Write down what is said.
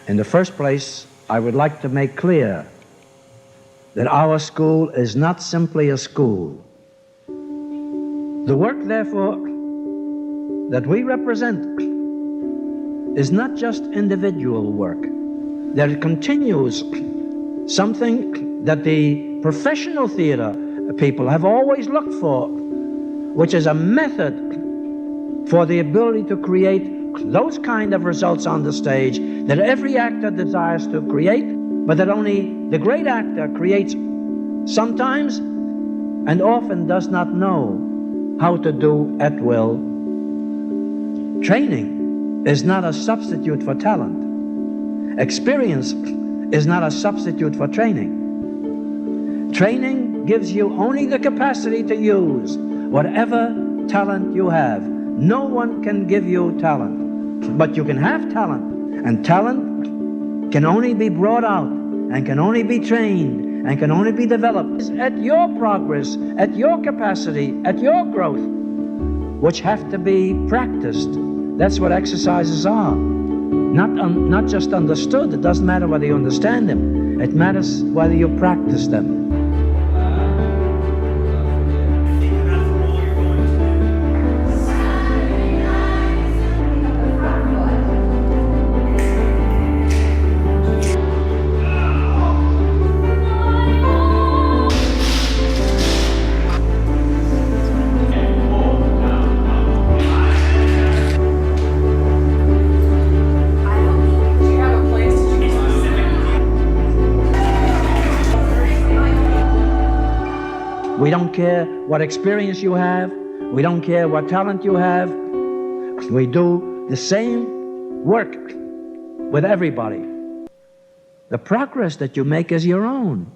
In the first place, I would like to make clear that our school is not simply a school. The work, therefore, that we represent is not just individual work. There continues something that the professional theater people have always looked for, which is a method for the ability to create those kind of results on the stage that every actor desires to create, but that only the great actor creates sometimes and often does not know how to do at will. Training is not a substitute for talent. Experience is not a substitute for training. Training gives you only the capacity to use whatever talent you have. No one can give you talent, but you can have talent, and talent can only be brought out and can only be trained and can only be developed at your progress, at your capacity, at your growth, which have to be practiced. That's what exercises are. Not just understood. It doesn't matter whether you understand them. It matters whether you practice them. We don't care what experience you have. We don't care what talent you have. We do the same work with everybody. The progress that you make is your own.